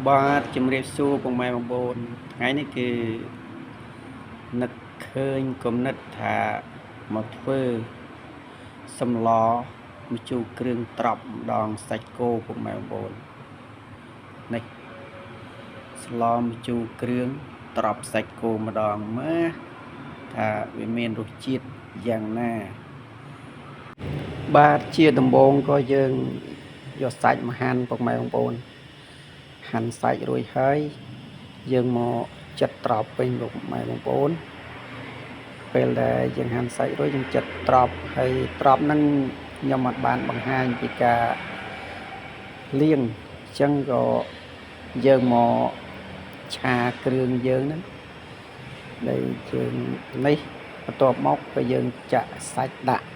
បាទជំរាបសួរពុកម៉ែបងប្អូនថ្ងៃនេះគឺនឹកឃើញគំនិតថាមកធ្វើសម្លម្ជូរគ្រឿងត្រប់ម្ដងសាច់គោពុកម៉ែបងប្អូននេះសម្លម្ជូរគ្រឿងត្រប់សាច់គោម្ដងមើលថាវាមានរសជាតិយ៉ាងណាបាទជាដំបូងក៏យើងយកសាច់មកហាន់ពុកម៉ែបងប្អូនហាន់សាច់រួចហើយយើងមកចិតត្រប់វិញលោកម៉ែបងប្អូនពេលដែលយើងហាន់សាច់រួចយើងចិតត្រប់ហើយត្រប់ហ្នឹងខ្ញុំអត់បានបង្ហាញពីការលាងអញ្ចឹងក៏យើងមកឆាគ្រឿងយើងហ្នឹងដែលយើងនេះបន្ទាប់មកក៏យើងចាក់សាច់ដាក់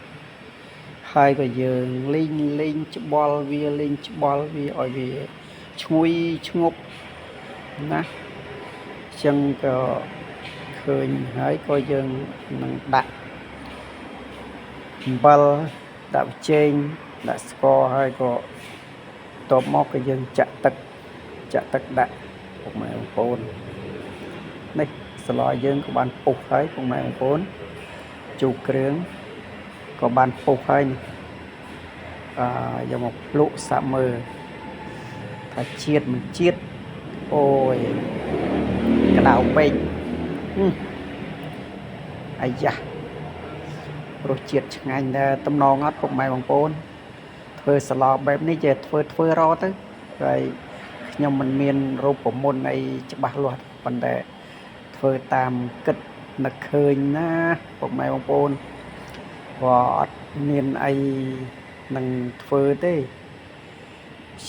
ហើយក៏យើងលេងច្បល់វាឲ្យវាឈ្ងុយឈ្ងប់ណាអញ្ចឹងក៏ឃើញហើយក៏យើងនឹងដាក់អំបិលដាក់ចេងដាក់ស្ករហើយក៏បន្ទាប់មកក៏យើងចាក់ទឹកដាក់ពុកម៉ែបងប្អូននេះស្លយើងក៏បានពុះហើយពុកម៉ែបងប្អូនជូរគ្រឿងក៏បានពុះហើយយកមកភ្លក់សាក់មើលថាជាតិមិនជាតិអូយក្តៅពេកអាយ៉ារសជាតិឆ្ងាញ់ដែរតំណងអត់ពុកម៉ែបងប្អូនធ្វើស្លបែបនេះចេះធ្វើរទៅហើយខ្ញុំមិនមានរូបមន្តអីច្បាស់លាស់ប៉ុន្តែធ្វើតាមគិតនឹកឃើញណាពុកម៉ែបងប្អូនក៏អត់មានអីនឹងធ្វើទេ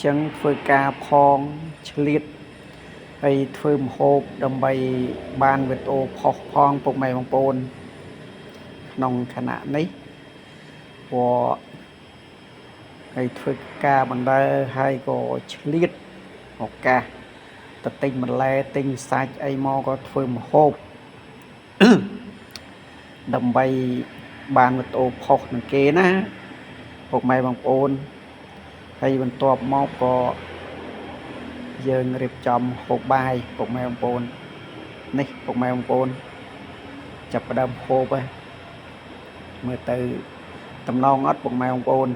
ចឹងធ្វើការផងឆ្លៀតហើយធ្វើម្ហូបដើម្បីបានវីដេអូផុសផងពុកម៉ែបងប្អូនក្នុងខណៈនេះព្រោះហើយធ្វើការបណ្ដើហើយក៏ឆ្លៀតឱកាសទៅទិញបន្លែទិញសាច់អីមកក៏ធ្វើម្ហូប ដើម្បីបានវីដេអូផុសនឹងគេណាពុកម៉ែបងប្អូនហើយបន្ទាប់មកក៏យើងរៀបចំហូបបាយពុកម៉ែបងប្អូននេះពុកម៉ែបងប្អូនចាប់ផ្ដើមហូបហើយមើលទៅតំណងអត់ពុកម៉ែបងប្អូន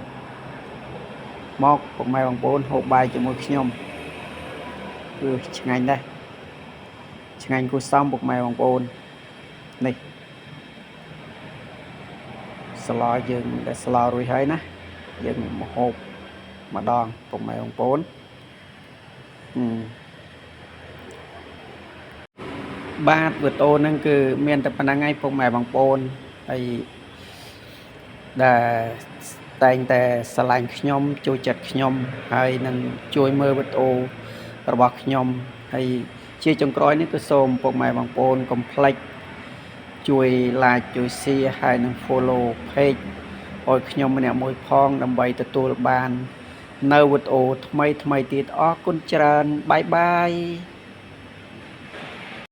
មកពុកម៉ែបងប្អូនហូបបាយជាមួយខ្ញុំគឺឆ្ងាញ់ដែរឆ្ងាញ់គួរសមពុកម៉ែបងប្អូននេះស្លយើងដែលស្លរួចហើយណាយើងមកហូបម្ដងពុកម៉ែបងប្អូនបាទវីដេអូហ្នឹងគឺមានតែប៉ុណ្្នឹងឯងពុកម៉ែបងប្អូនហើយដែលតែងតែស្រឡាញ់ខ្ញុំចូលចិត្តខ្ញុំហើយនឹងជួយមើលវីដេអូរបស់ខ្ញុំហើយជាចុងក្រោយនេះគឺសូមពុកម៉ែបងប្អូនកុំភ្លេចជួយ like ជួយ share ហើយនឹង follow page ឲ្យខ្ញុំម្នាក់មួយផងដើម្បីទទួលបាននៅវីដេអូថ្មីទៀតអរគុណច្រើនបាយបាយ